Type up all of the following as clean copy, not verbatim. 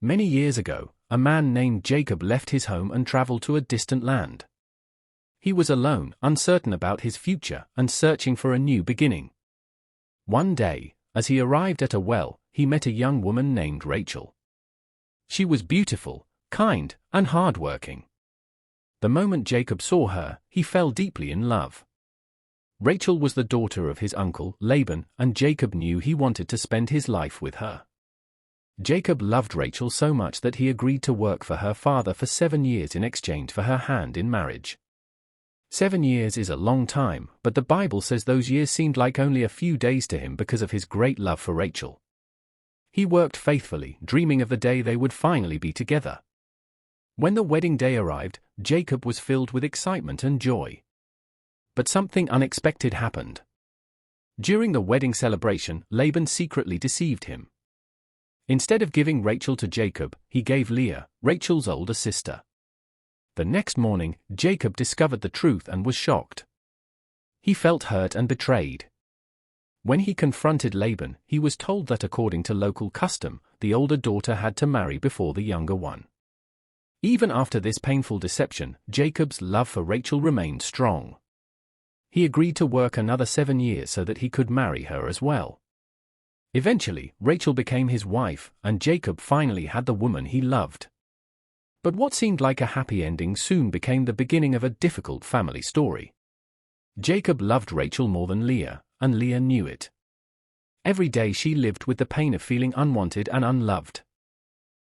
Many years ago, a man named Jacob left his home and traveled to a distant land. He was alone, uncertain about his future, and searching for a new beginning. One day, as he arrived at a well, he met a young woman named Rachel. She was beautiful, kind, and hardworking. The moment Jacob saw her, he fell deeply in love. Rachel was the daughter of his uncle, Laban, and Jacob knew he wanted to spend his life with her. Jacob loved Rachel so much that he agreed to work for her father for 7 years in exchange for her hand in marriage. 7 years is a long time, but the Bible says those years seemed like only a few days to him because of his great love for Rachel. He worked faithfully, dreaming of the day they would finally be together. When the wedding day arrived, Jacob was filled with excitement and joy. But something unexpected happened. During the wedding celebration, Laban secretly deceived him. Instead of giving Rachel to Jacob, he gave Leah, Rachel's older sister. The next morning, Jacob discovered the truth and was shocked. He felt hurt and betrayed. When he confronted Laban, he was told that according to local custom, the older daughter had to marry before the younger one. Even after this painful deception, Jacob's love for Rachel remained strong. He agreed to work another 7 years so that he could marry her as well. Eventually, Rachel became his wife, and Jacob finally had the woman he loved. But what seemed like a happy ending soon became the beginning of a difficult family story. Jacob loved Rachel more than Leah, and Leah knew it. Every day she lived with the pain of feeling unwanted and unloved.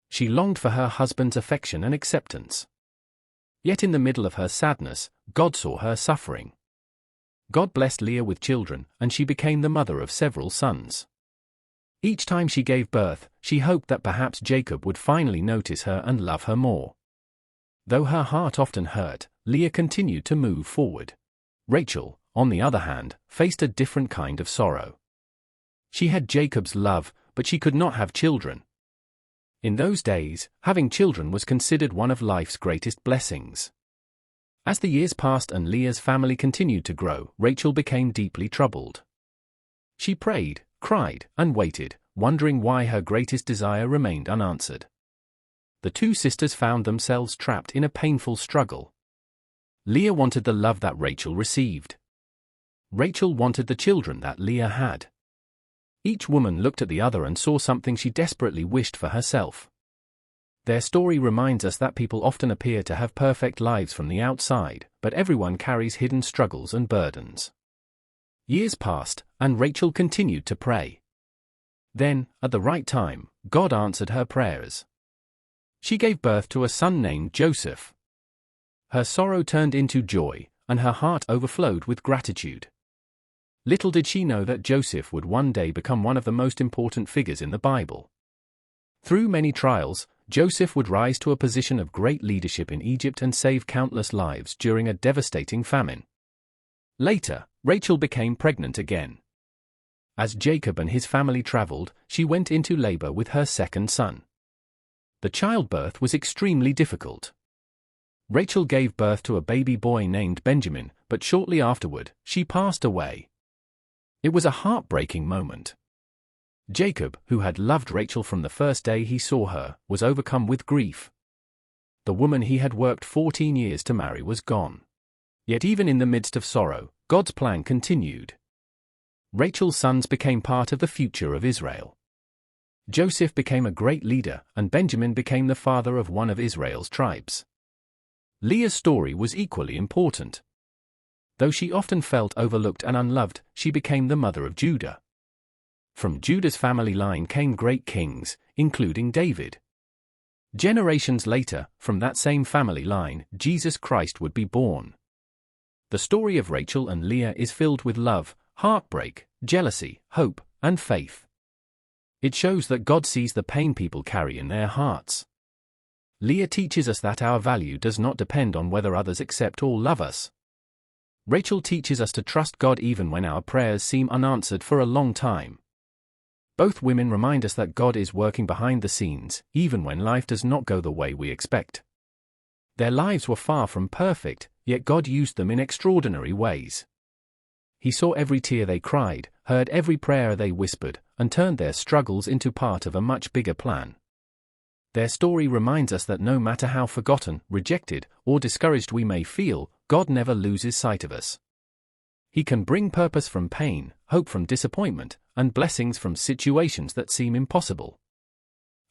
She longed for her husband's affection and acceptance. Yet in the middle of her sadness, God saw her suffering. God blessed Leah with children, and she became the mother of several sons. Each time she gave birth, she hoped that perhaps Jacob would finally notice her and love her more. Though her heart often hurt, Leah continued to move forward. Rachel, on the other hand, faced a different kind of sorrow. She had Jacob's love, but she could not have children. In those days, having children was considered one of life's greatest blessings. As the years passed and Leah's family continued to grow, Rachel became deeply troubled. She prayed, cried, and waited, wondering why her greatest desire remained unanswered. The two sisters found themselves trapped in a painful struggle. Leah wanted the love that Rachel received. Rachel wanted the children that Leah had. Each woman looked at the other and saw something she desperately wished for herself. Their story reminds us that people often appear to have perfect lives from the outside, but everyone carries hidden struggles and burdens. Years passed, and Rachel continued to pray. Then, at the right time, God answered her prayers. She gave birth to a son named Joseph. Her sorrow turned into joy, and her heart overflowed with gratitude. Little did she know that Joseph would one day become one of the most important figures in the Bible. Through many trials, Joseph would rise to a position of great leadership in Egypt and save countless lives during a devastating famine. Later, Rachel became pregnant again. As Jacob and his family traveled, she went into labor with her second son. The childbirth was extremely difficult. Rachel gave birth to a baby boy named Benjamin, but shortly afterward, she passed away. It was a heartbreaking moment. Jacob, who had loved Rachel from the first day he saw her, was overcome with grief. The woman he had worked 14 years to marry was gone. Yet even in the midst of sorrow, God's plan continued. Rachel's sons became part of the future of Israel. Joseph became a great leader, and Benjamin became the father of one of Israel's tribes. Leah's story was equally important. Though she often felt overlooked and unloved, she became the mother of Judah. From Judah's family line came great kings, including David. Generations later, from that same family line, Jesus Christ would be born. The story of Rachel and Leah is filled with love, heartbreak, jealousy, hope, and faith. It shows that God sees the pain people carry in their hearts. Leah teaches us that our value does not depend on whether others accept or love us. Rachel teaches us to trust God even when our prayers seem unanswered for a long time. Both women remind us that God is working behind the scenes, even when life does not go the way we expect. Their lives were far from perfect, yet God used them in extraordinary ways. He saw every tear they cried, heard every prayer they whispered, and turned their struggles into part of a much bigger plan. Their story reminds us that no matter how forgotten, rejected, or discouraged we may feel, God never loses sight of us. He can bring purpose from pain, hope from disappointment, and blessings from situations that seem impossible.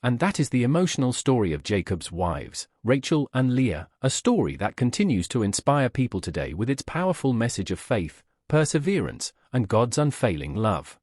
And that is the emotional story of Jacob's wives, Rachel and Leah, a story that continues to inspire people today with its powerful message of faith, perseverance, and God's unfailing love.